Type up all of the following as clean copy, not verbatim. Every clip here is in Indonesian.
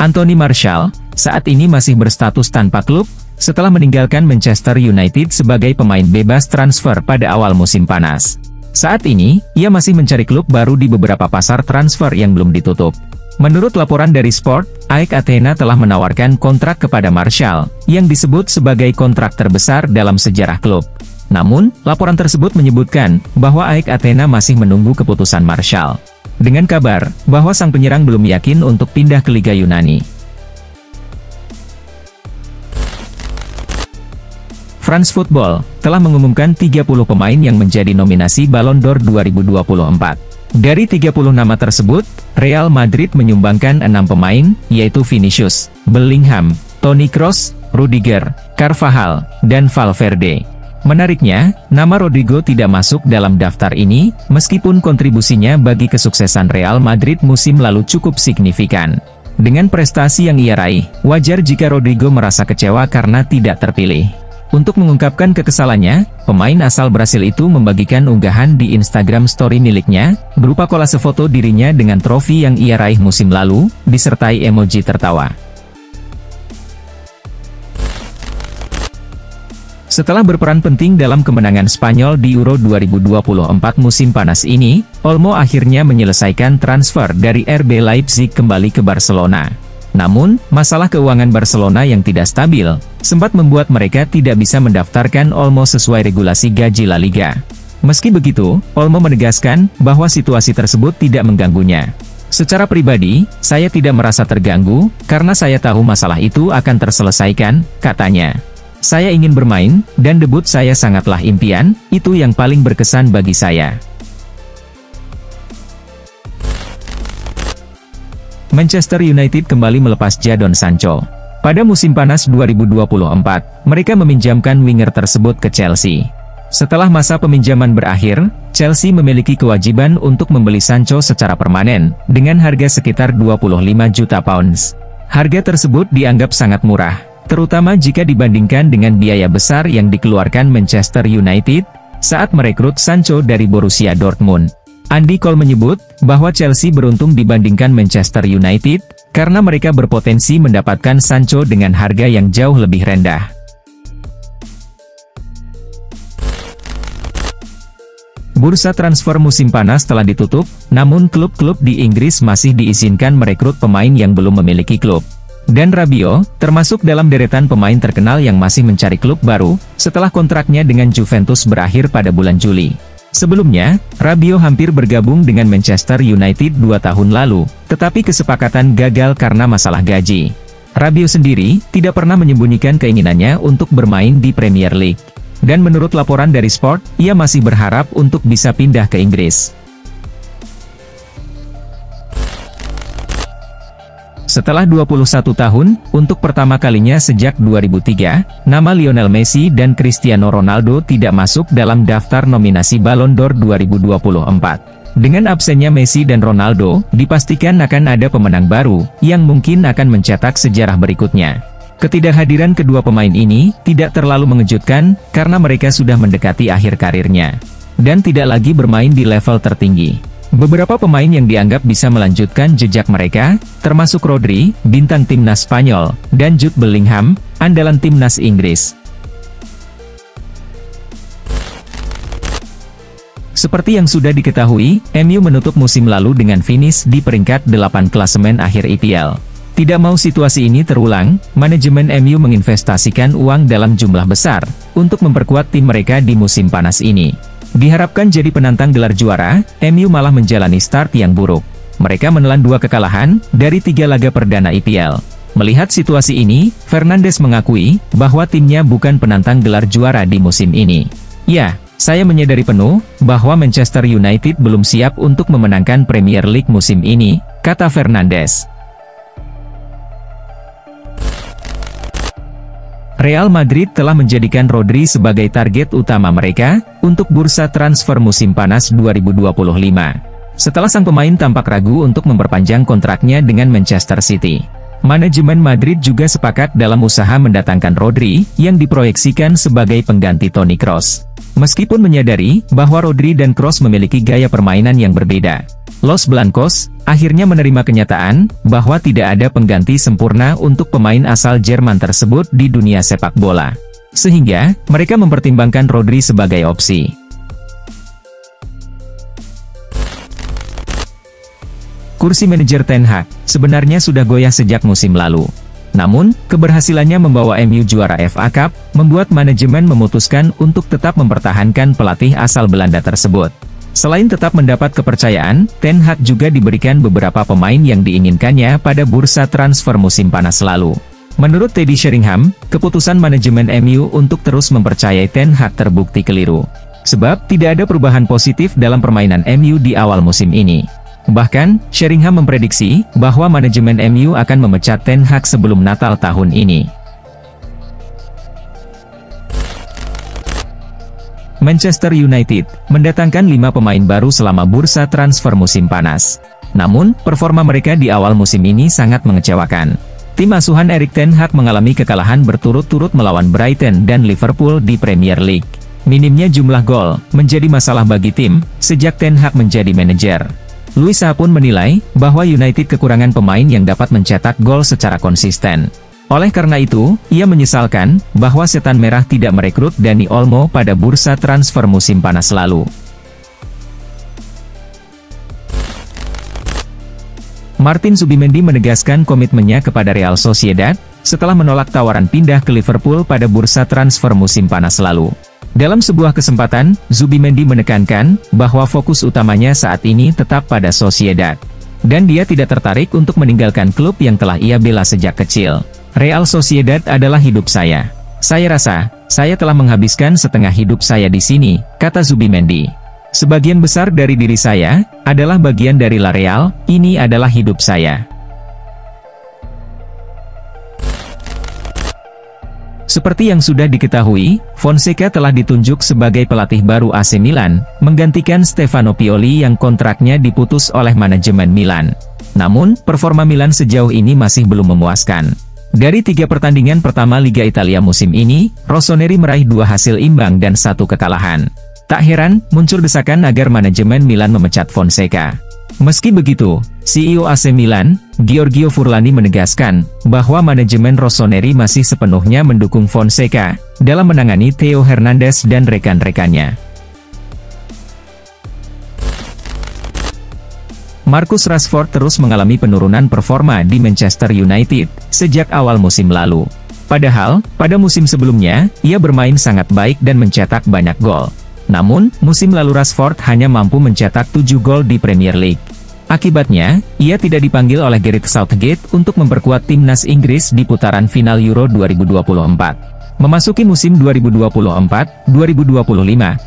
Anthony Martial, saat ini masih berstatus tanpa klub, setelah meninggalkan Manchester United sebagai pemain bebas transfer pada awal musim panas. Saat ini, ia masih mencari klub baru di beberapa pasar transfer yang belum ditutup. Menurut laporan dari Sport, AEK Athena telah menawarkan kontrak kepada Martial, yang disebut sebagai kontrak terbesar dalam sejarah klub. Namun, laporan tersebut menyebutkan bahwa AEK Athena masih menunggu keputusan Martial. Dengan kabar bahwa sang penyerang belum yakin untuk pindah ke Liga Yunani. France Football telah mengumumkan 30 pemain yang menjadi nominasi Ballon d'Or 2024. Dari 30 nama tersebut, Real Madrid menyumbangkan 6 pemain, yaitu Vinicius, Bellingham, Toni Kroos, Rudiger, Carvajal, dan Valverde. Menariknya, nama Rodrigo tidak masuk dalam daftar ini, meskipun kontribusinya bagi kesuksesan Real Madrid musim lalu cukup signifikan. Dengan prestasi yang ia raih, wajar jika Rodrigo merasa kecewa karena tidak terpilih. Untuk mengungkapkan kekesalannya, pemain asal Brasil itu membagikan unggahan di Instagram Story miliknya, berupa kolase foto dirinya dengan trofi yang ia raih musim lalu, disertai emoji tertawa. Setelah berperan penting dalam kemenangan Spanyol di Euro 2024 musim panas ini, Olmo akhirnya menyelesaikan transfer dari RB Leipzig kembali ke Barcelona. Namun, masalah keuangan Barcelona yang tidak stabil, sempat membuat mereka tidak bisa mendaftarkan Olmo sesuai regulasi gaji La Liga. Meski begitu, Olmo menegaskan bahwa situasi tersebut tidak mengganggunya. Secara pribadi, saya tidak merasa terganggu, karena saya tahu masalah itu akan terselesaikan, katanya. Saya ingin bermain, dan debut saya sangatlah impian, itu yang paling berkesan bagi saya. Manchester United kembali melepas Jadon Sancho. Pada musim panas 2024, mereka meminjamkan winger tersebut ke Chelsea. Setelah masa peminjaman berakhir, Chelsea memiliki kewajiban untuk membeli Sancho secara permanen, dengan harga sekitar 25 juta pounds. Harga tersebut dianggap sangat murah, terutama jika dibandingkan dengan biaya besar yang dikeluarkan Manchester United saat merekrut Sancho dari Borussia Dortmund. Andy Cole menyebut bahwa Chelsea beruntung dibandingkan Manchester United, karena mereka berpotensi mendapatkan Sancho dengan harga yang jauh lebih rendah. Bursa transfer musim panas telah ditutup, namun klub-klub di Inggris masih diizinkan merekrut pemain yang belum memiliki klub. Dan Rabiot, termasuk dalam deretan pemain terkenal yang masih mencari klub baru, setelah kontraknya dengan Juventus berakhir pada bulan Juli. Sebelumnya, Rabiot hampir bergabung dengan Manchester United 2 tahun lalu, tetapi kesepakatan gagal karena masalah gaji. Rabiot sendiri tidak pernah menyembunyikan keinginannya untuk bermain di Premier League. Dan menurut laporan dari Sport, ia masih berharap untuk bisa pindah ke Inggris. Setelah 21 tahun, untuk pertama kalinya sejak 2003, nama Lionel Messi dan Cristiano Ronaldo tidak masuk dalam daftar nominasi Ballon d'Or 2024. Dengan absennya Messi dan Ronaldo, dipastikan akan ada pemenang baru, yang mungkin akan mencetak sejarah berikutnya. Ketidakhadiran kedua pemain ini tidak terlalu mengejutkan, karena mereka sudah mendekati akhir karirnya, dan tidak lagi bermain di level tertinggi. Beberapa pemain yang dianggap bisa melanjutkan jejak mereka, termasuk Rodri, bintang timnas Spanyol, dan Jude Bellingham, andalan timnas Inggris. Seperti yang sudah diketahui, MU menutup musim lalu dengan finish di peringkat 8 klasemen akhir IPL. Tidak mau situasi ini terulang, manajemen MU menginvestasikan uang dalam jumlah besar, untuk memperkuat tim mereka di musim panas ini. Diharapkan jadi penantang gelar juara, MU malah menjalani start yang buruk. Mereka menelan 2 kekalahan dari 3 laga perdana IPL. Melihat situasi ini, Fernandes mengakui bahwa timnya bukan penantang gelar juara di musim ini. Ya, saya menyadari penuh bahwa Manchester United belum siap untuk memenangkan Premier League musim ini, kata Fernandes. Real Madrid telah menjadikan Rodri sebagai target utama mereka untuk bursa transfer musim panas 2025. Setelah sang pemain tampak ragu untuk memperpanjang kontraknya dengan Manchester City. Manajemen Madrid juga sepakat dalam usaha mendatangkan Rodri, yang diproyeksikan sebagai pengganti Toni Kroos. Meskipun menyadari bahwa Rodri dan Kroos memiliki gaya permainan yang berbeda, Los Blancos akhirnya menerima kenyataan bahwa tidak ada pengganti sempurna untuk pemain asal Jerman tersebut di dunia sepak bola. Sehingga, mereka mempertimbangkan Rodri sebagai opsi. Kursi manajer Ten Hag sebenarnya sudah goyah sejak musim lalu. Namun, keberhasilannya membawa MU juara FA Cup, membuat manajemen memutuskan untuk tetap mempertahankan pelatih asal Belanda tersebut. Selain tetap mendapat kepercayaan, Ten Hag juga diberikan beberapa pemain yang diinginkannya pada bursa transfer musim panas lalu. Menurut Teddy Sheringham, keputusan manajemen MU untuk terus mempercayai Ten Hag terbukti keliru. Sebab, tidak ada perubahan positif dalam permainan MU di awal musim ini. Bahkan, Sheringham memprediksi bahwa manajemen MU akan memecat Ten Hag sebelum Natal tahun ini. Manchester United mendatangkan 5 pemain baru selama bursa transfer musim panas. Namun, performa mereka di awal musim ini sangat mengecewakan. Tim asuhan Erik ten Hag mengalami kekalahan berturut-turut melawan Brighton dan Liverpool di Premier League. Minimnya jumlah gol menjadi masalah bagi tim sejak Ten Hag menjadi manajer. Louis Saha pun menilai bahwa United kekurangan pemain yang dapat mencetak gol secara konsisten. Oleh karena itu, ia menyesalkan bahwa Setan Merah tidak merekrut Dani Olmo pada bursa transfer musim panas lalu. Martin Zubimendi menegaskan komitmennya kepada Real Sociedad setelah menolak tawaran pindah ke Liverpool pada bursa transfer musim panas lalu. Dalam sebuah kesempatan, Zubimendi menekankan bahwa fokus utamanya saat ini tetap pada Sociedad. Dan dia tidak tertarik untuk meninggalkan klub yang telah ia bela sejak kecil. Real Sociedad adalah hidup saya. Saya rasa, saya telah menghabiskan setengah hidup saya di sini, kata Zubimendi. Sebagian besar dari diri saya adalah bagian dari La Real, ini adalah hidup saya. Seperti yang sudah diketahui, Fonseca telah ditunjuk sebagai pelatih baru AC Milan, menggantikan Stefano Pioli yang kontraknya diputus oleh manajemen Milan. Namun, performa Milan sejauh ini masih belum memuaskan. Dari 3 pertandingan pertama Liga Italia musim ini, Rossoneri meraih 2 hasil imbang dan 1 kekalahan. Tak heran, muncul desakan agar manajemen Milan memecat Fonseca. Meski begitu, CEO AC Milan, Giorgio Furlani menegaskan bahwa manajemen Rossoneri masih sepenuhnya mendukung Fonseca dalam menangani Theo Hernandez dan rekan-rekannya. Marcus Rashford terus mengalami penurunan performa di Manchester United sejak awal musim lalu. Padahal, pada musim sebelumnya, ia bermain sangat baik dan mencetak banyak gol. Namun, musim lalu Rashford hanya mampu mencetak 7 gol di Premier League. Akibatnya, ia tidak dipanggil oleh Gareth Southgate untuk memperkuat timnas Inggris di putaran final Euro 2024. Memasuki musim 2024-2025,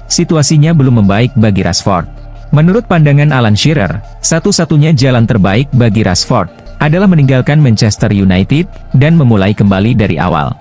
situasinya belum membaik bagi Rashford. Menurut pandangan Alan Shearer, satu-satunya jalan terbaik bagi Rashford adalah meninggalkan Manchester United dan memulai kembali dari awal.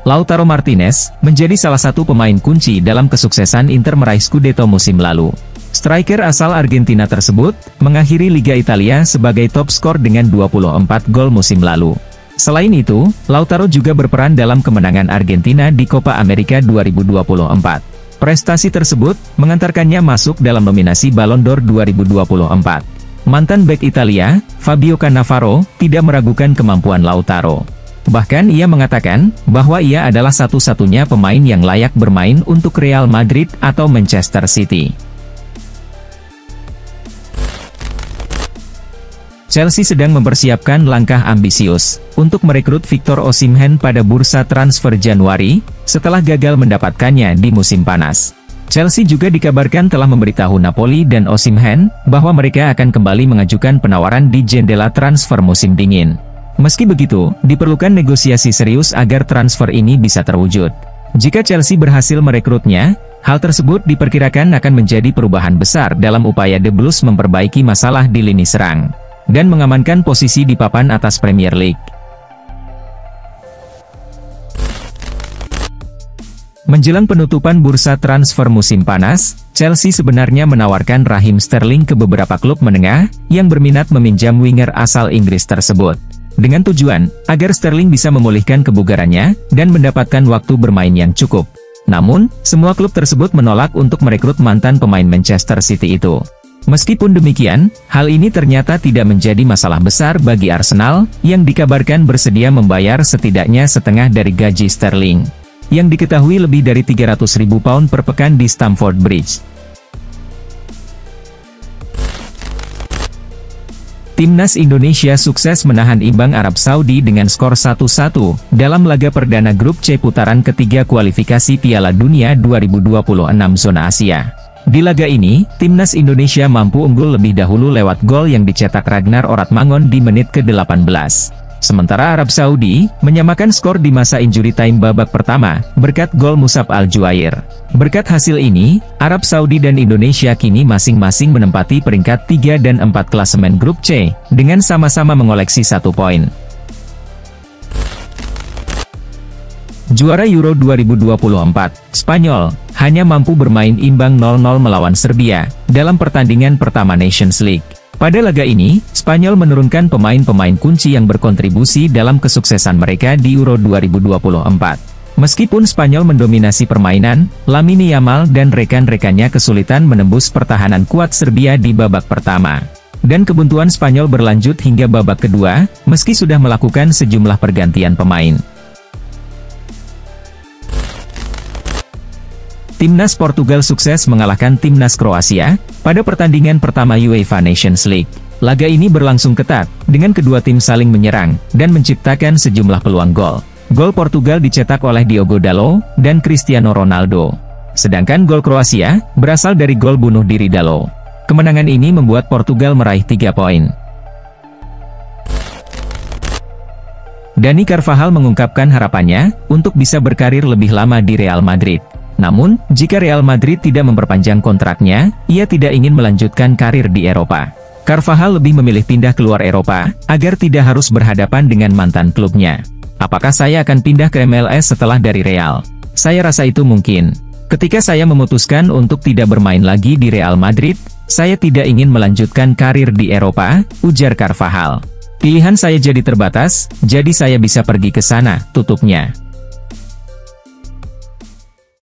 Lautaro Martinez menjadi salah satu pemain kunci dalam kesuksesan Inter meraih Scudetto musim lalu. Striker asal Argentina tersebut mengakhiri Liga Italia sebagai top skor dengan 24 gol musim lalu. Selain itu, Lautaro juga berperan dalam kemenangan Argentina di Copa America 2024. Prestasi tersebut mengantarkannya masuk dalam nominasi Ballon d'Or 2024. Mantan bek Italia, Fabio Cannavaro, tidak meragukan kemampuan Lautaro. Bahkan ia mengatakan bahwa ia adalah satu-satunya pemain yang layak bermain untuk Real Madrid atau Manchester City. Chelsea sedang mempersiapkan langkah ambisius untuk merekrut Victor Osimhen pada bursa transfer Januari, setelah gagal mendapatkannya di musim panas. Chelsea juga dikabarkan telah memberitahu Napoli dan Osimhen bahwa mereka akan kembali mengajukan penawaran di jendela transfer musim dingin. Meski begitu, diperlukan negosiasi serius agar transfer ini bisa terwujud. Jika Chelsea berhasil merekrutnya, hal tersebut diperkirakan akan menjadi perubahan besar dalam upaya The Blues memperbaiki masalah di lini serang dan mengamankan posisi di papan atas Premier League. Menjelang penutupan bursa transfer musim panas, Chelsea sebenarnya menawarkan Raheem Sterling ke beberapa klub menengah yang berminat meminjam winger asal Inggris tersebut. Dengan tujuan agar Sterling bisa memulihkan kebugarannya dan mendapatkan waktu bermain yang cukup. Namun, semua klub tersebut menolak untuk merekrut mantan pemain Manchester City itu. Meskipun demikian, hal ini ternyata tidak menjadi masalah besar bagi Arsenal, yang dikabarkan bersedia membayar setidaknya setengah dari gaji Sterling, yang diketahui lebih dari 300.000 pound per pekan di Stamford Bridge. Timnas Indonesia sukses menahan imbang Arab Saudi dengan skor 1-1 dalam laga perdana grup C putaran ketiga kualifikasi Piala Dunia 2026 zona Asia. Di laga ini, Timnas Indonesia mampu unggul lebih dahulu lewat gol yang dicetak Ragnar Oratmangun di menit ke-18. Sementara Arab Saudi menyamakan skor di masa injury time babak pertama, berkat gol Musab Al-Juair. Berkat hasil ini, Arab Saudi dan Indonesia kini masing-masing menempati peringkat 3 dan 4 klasemen grup C, dengan sama-sama mengoleksi 1 poin. Juara Euro 2024, Spanyol, hanya mampu bermain imbang 0-0 melawan Serbia, dalam pertandingan pertama Nations League. Pada laga ini, Spanyol menurunkan pemain-pemain kunci yang berkontribusi dalam kesuksesan mereka di Euro 2024. Meskipun Spanyol mendominasi permainan, Lamine Yamal dan rekan-rekannya kesulitan menembus pertahanan kuat Serbia di babak pertama. Dan kebuntuan Spanyol berlanjut hingga babak kedua, meski sudah melakukan sejumlah pergantian pemain. Timnas Portugal sukses mengalahkan Timnas Kroasia pada pertandingan pertama UEFA Nations League. Laga ini berlangsung ketat, dengan kedua tim saling menyerang, dan menciptakan sejumlah peluang gol. Gol Portugal dicetak oleh Diogo Dalot dan Cristiano Ronaldo. Sedangkan gol Kroasia berasal dari gol bunuh diri Dalot. Kemenangan ini membuat Portugal meraih 3 poin. Dani Carvajal mengungkapkan harapannya untuk bisa berkarir lebih lama di Real Madrid. Namun, jika Real Madrid tidak memperpanjang kontraknya, ia tidak ingin melanjutkan karir di Eropa. Carvajal lebih memilih pindah keluar Eropa, agar tidak harus berhadapan dengan mantan klubnya. Apakah saya akan pindah ke MLS setelah dari Real? Saya rasa itu mungkin. Ketika saya memutuskan untuk tidak bermain lagi di Real Madrid, saya tidak ingin melanjutkan karir di Eropa, ujar Carvajal. Pilihan saya jadi terbatas, jadi saya bisa pergi ke sana, tutupnya.